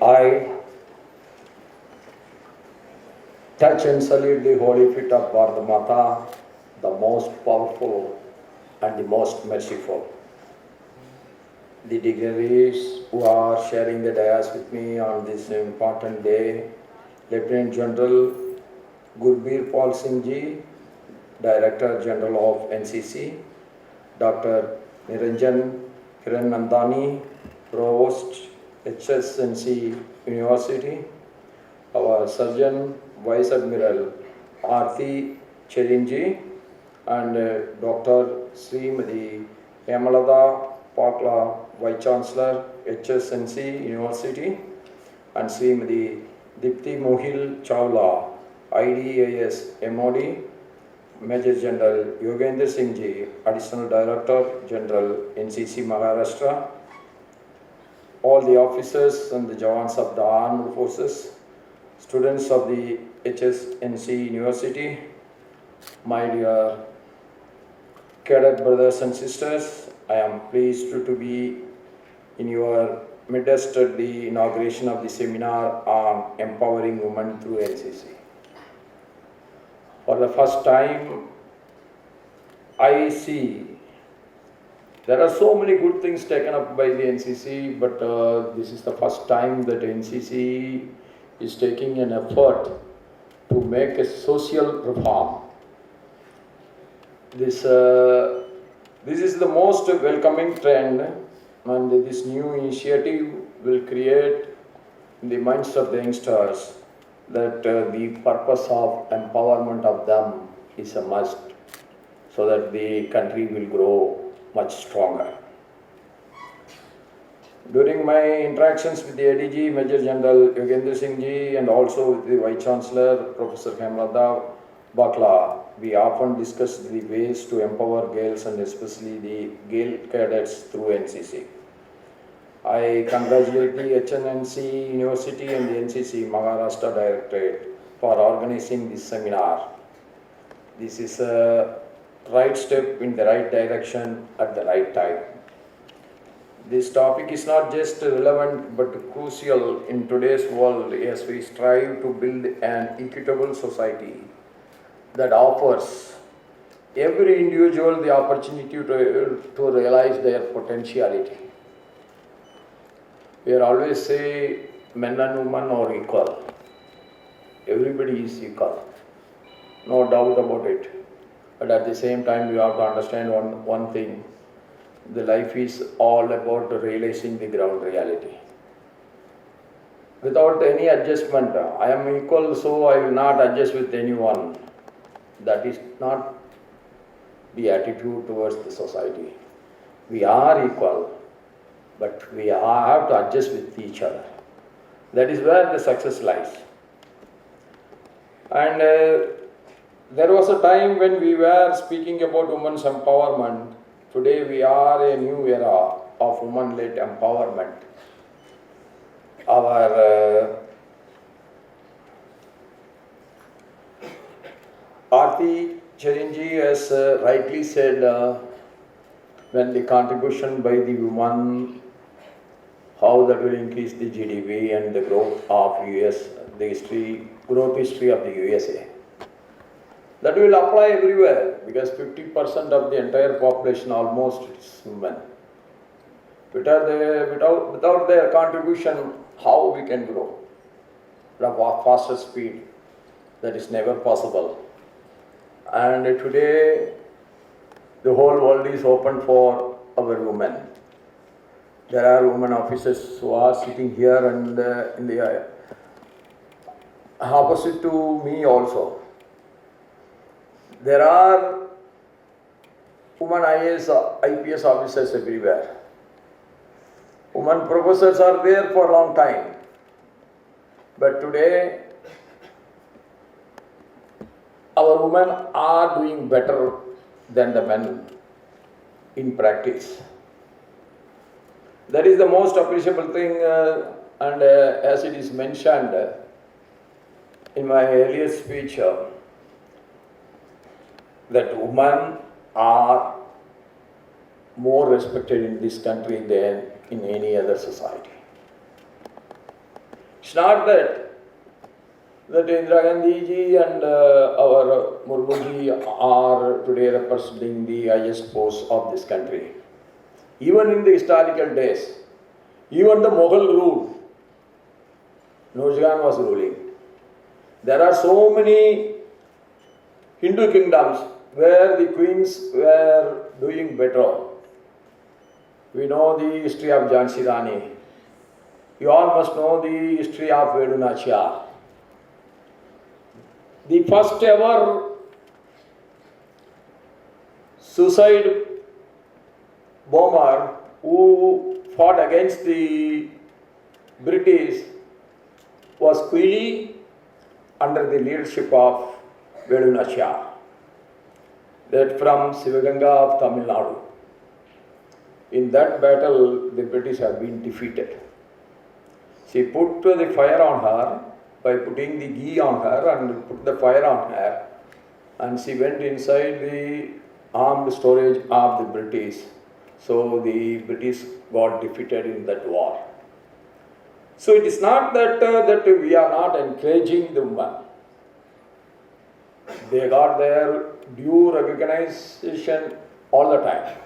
I touch and salute the holy feet of Bharat Mata, the most powerful and the most merciful. The dignitaries who are sharing the dais with me on this important day, Lieutenant General Gurbir Paul Singh ji, Director General of NCC, Dr. Niranjan, Hiranandani, Provost, HSNC University, our Surgeon, Vice Admiral Aarti Charinji, and Dr. Srimati Hemlata, Bagla, Vice Chancellor, HSNC University, and Srimati Dipti Mohil Chawla, IDAS MOD, Major General Yogender Singh ji, Additional Director General NCC Maharashtra, all the officers and the Jawans of the Armed Forces, students of the HSNC University, my dear cadet brothers and sisters, I am pleased to be in your midst at the inauguration of the seminar on empowering women through NCC. For the first time, I see there are so many good things taken up by the NCC, but this is the first time that NCC is taking an effort to make a social reform. This is the most welcoming trend, and this new initiative will create in the minds of the youngsters that the purpose of empowerment of them is a must, so that the country will grow much stronger. During my interactions with the ADG, Major General Yogender Singh ji, and also with the Vice Chancellor, Professor Hemlata, Bagla, we often discussed the ways to empower girls and especially the girl cadets through NCC. I congratulate the HSNC University and the NCC Maharashtra Directorate for organizing this seminar. This is a right step in the right direction at the right time. This topic is not just relevant but crucial in today's world as we strive to build an equitable society that offers every individual the opportunity to realize their potentiality. We always say men and women are equal. Everybody is equal. No doubt about it. But at the same time, you have to understand one thing. The life is all about realizing the ground reality. Without any adjustment, I am equal, so I will not adjust with anyone. That is not the attitude towards the society. We are equal, but we have to adjust with each other. That is where the success lies. And there was a time when we were speaking about women's empowerment. Today we are a new era of women-led empowerment. Our Aarti Charinji has rightly said when the contribution by the woman, how that will increase the GDP and the growth of US, the growth history of the USA. That will apply everywhere because 50% of the entire population almost is women. Without their contribution, how we can grow at a faster speed? That is never possible. And today, the whole world is open for our women. There are women officers who are sitting here and in the opposite to me also. There are women IAS, IPS officers everywhere. Women professors are there for a long time. But today, our women are doing better than the men in practice. That is the most appreciable thing, and as it is mentioned in my earlier speech, that women are more respected in this country than in any other society. It's not that Indira Gandhi ji and our Murmu ji are today representing the highest post of this country. Even in the historical days, even the Mohil ruled, Nurjahan was ruling. There are so many Hindu kingdoms where the queens were doing better. We know the history of Jhansi Rani. You all must know the history of Vedunachar. The first ever suicide bomber who fought against the British was Quili under the leadership of Vedunachar, that from Sivaganga of Tamil Nadu. In that battle, the British have been defeated. She put the fire on her by putting the ghee on her and put the fire on her, and she went inside the armed storage of the British. So the British got defeated in that war. So it is not that that we are not encouraging the women. They got their due recognition all the time.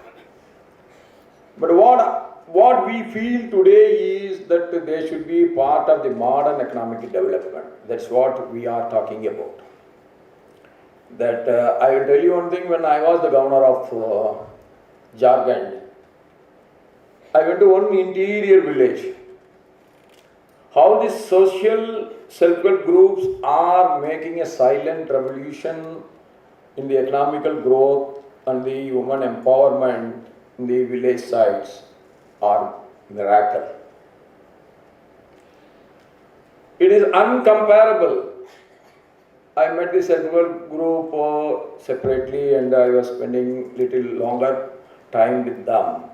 But what we feel today is that they should be part of the modern economic development. That's what we are talking about. That I will tell you one thing. When I was the governor of Jharkhand, I went to one interior village. How these social self-help groups are making a silent revolution in the economical growth and the women empowerment in the village sites are miracle. It is uncomparable. I met the self-help group separately, and I was spending little longer time with them.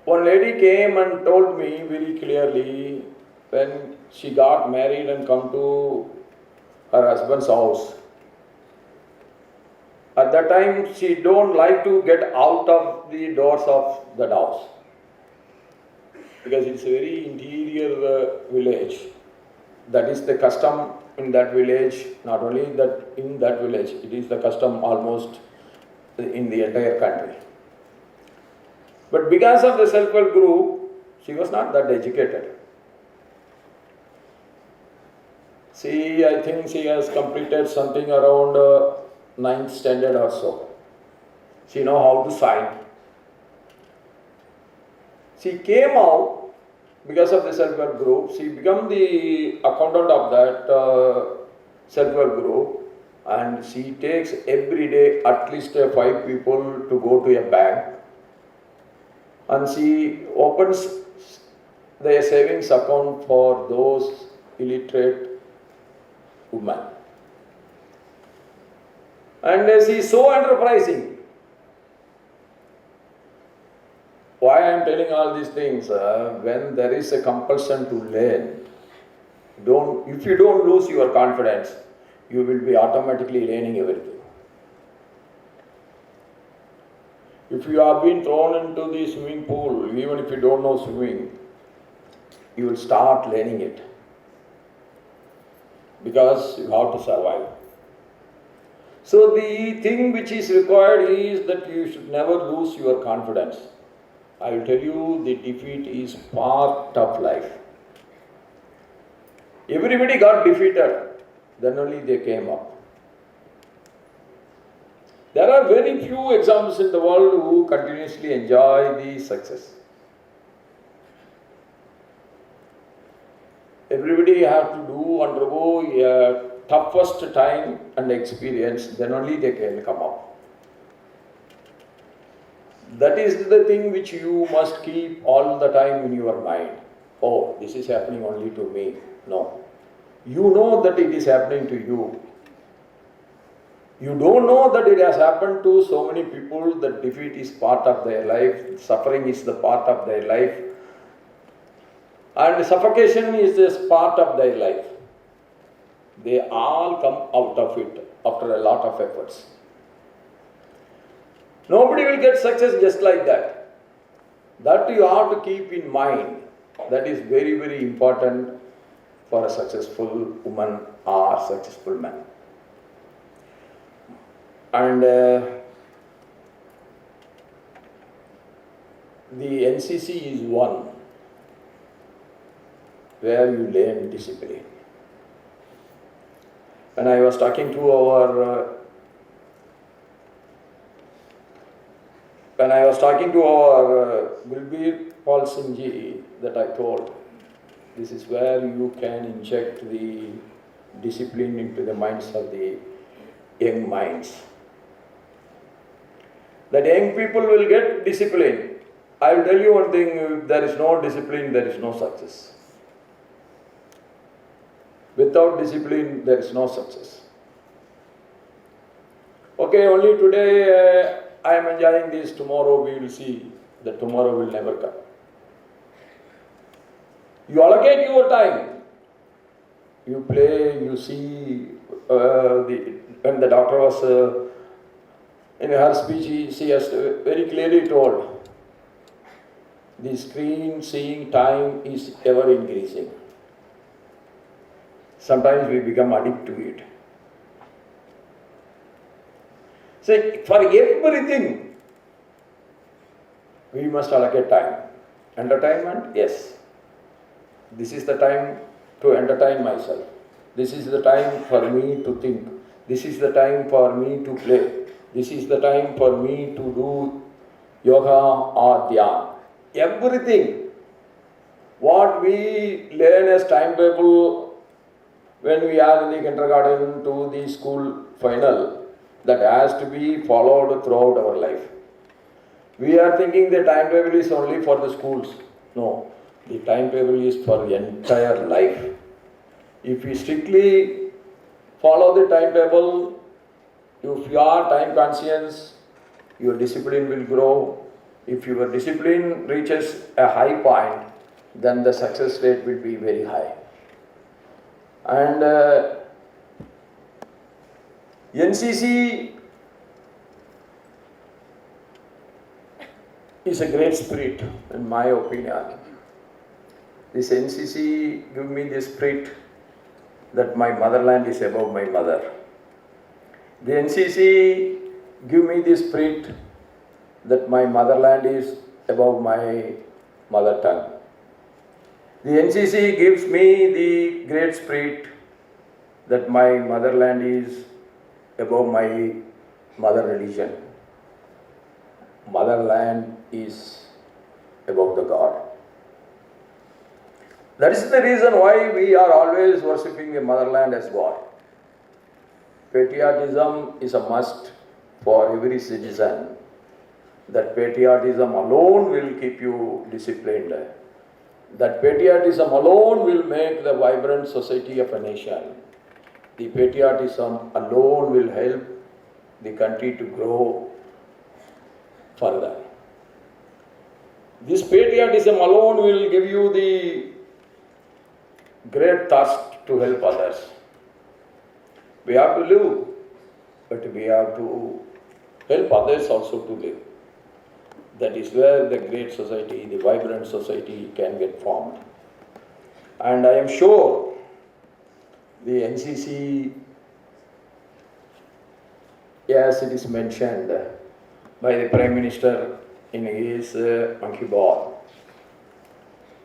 One lady came and told me very clearly when she got married and come to her husband's house. At that time, she don't like to get out of the doors of that house because it's a very interior village. That is the custom in that village. Not only that in that village, it is the custom almost in the entire country. But because of the self-help group, she was not that educated. I think she has completed something around 9th standard or so. She knows how to sign. She came out because of the self-help group. She became the accountant of that self-help group, and she takes every day at least 5 people to go to a bank, and she opens the savings account for those illiterate women. And she is so enterprising. Why I am telling all these things? When there is a compulsion to learn, if you don't lose your confidence, you will be automatically learning everything. If you have been thrown into the swimming pool, even if you don't know swimming, you will start learning it because you have to survive. So the thing which is required is that you should never lose your confidence. I will tell you, the defeat is part of life. Everybody got defeated, then only they came up. There are very few examples in the world who continuously enjoy the success. Everybody has to undergo a toughest time and experience, then only they can come up. That is the thing which you must keep all the time in your mind. Oh, this is happening only to me. No. You know that it is happening to you. You don't know that it has happened to so many people, that defeat is part of their life, suffering is the part of their life, and suffocation is just part of their life. They all come out of it after a lot of efforts. Nobody will get success just like that. That you have to keep in mind. That is very, very important for a successful woman or successful man. And the NCC is one where you learn discipline. When I was talking to our Gurbir Paul Singh ji, that I told, this is where you can inject the discipline into the minds of the young minds. That young people will get discipline. I will tell you one thing, if there is no discipline, there is no success. Without discipline, there is no success. Okay, only today I am enjoying this, tomorrow we will see that tomorrow will never come. You allocate your time. You play, you see, when the doctor was in her speech, she has very clearly told, the screen seeing time is ever increasing. Sometimes we become addicted to it. So for everything, we must allocate time. Entertainment, yes. This is the time to entertain myself. This is the time for me to think. This is the time for me to play. This is the time for me to do yoga or dhyan. Everything. What we learn as timetable when we are in the kindergarten to the school final, that has to be followed throughout our life. We are thinking the timetable is only for the schools. No, the timetable is for the entire life. If we strictly follow the timetable, if you are time conscious, your discipline will grow. If your discipline reaches a high point, then the success rate will be very high. And NCC is a great spirit, in my opinion. This NCC gives me the spirit that my motherland is above my mother. The NCC gives me the spirit that my motherland is above my mother tongue. The NCC gives me the great spirit that my motherland is above my mother religion. Motherland is above the God. That is the reason why we are always worshipping the motherland as God. Patriotism is a must for every citizen. That patriotism alone will keep you disciplined. That patriotism alone will make the vibrant society of a nation. The patriotism alone will help the country to grow further. This patriotism alone will give you the great thirst to help others. We have to live, but we have to help others also to live. That is where the great society, the vibrant society can get formed. And I am sure the NCC, as it is mentioned by the Prime Minister in his Monkey Ball,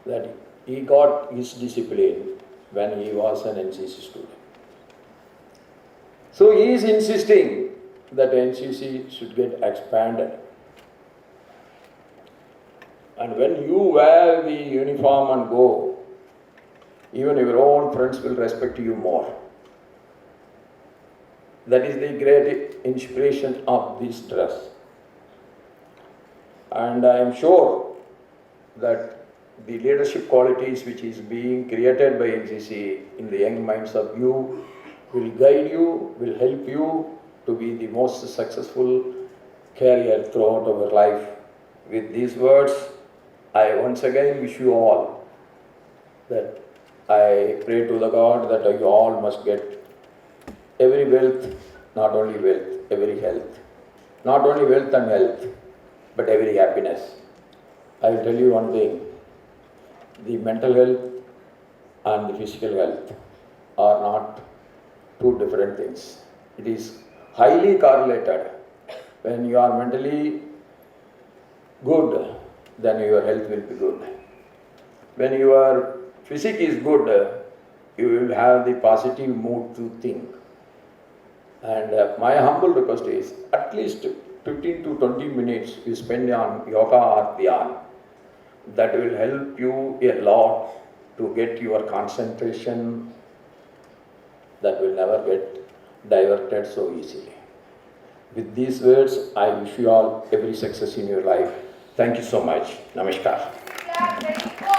that he got his discipline when he was an NCC student. So he is insisting that NCC should get expanded. And when you wear the uniform and go, even your own friends will respect you more. That is the great inspiration of this dress. And I am sure that the leadership qualities which is being created by NCC in the young minds of you will guide you, will help you to be the most successful career throughout our life. With these words, I once again wish you all that I pray to the God that you all must get every wealth, not only wealth, every health. Not only wealth and health, but every happiness. I will tell you one thing. the mental health and the physical health are not two different things. It is highly correlated. When you are mentally good, then your health will be good. When your physique is good, you will have the positive mood to think. And my humble request is at least 15 to 20 minutes you spend on yoga or dhyan. That will help you a lot to get your concentration that will never get diverted so easily. With these words, I wish you all every success in your life. Thank you so much. Namaskar.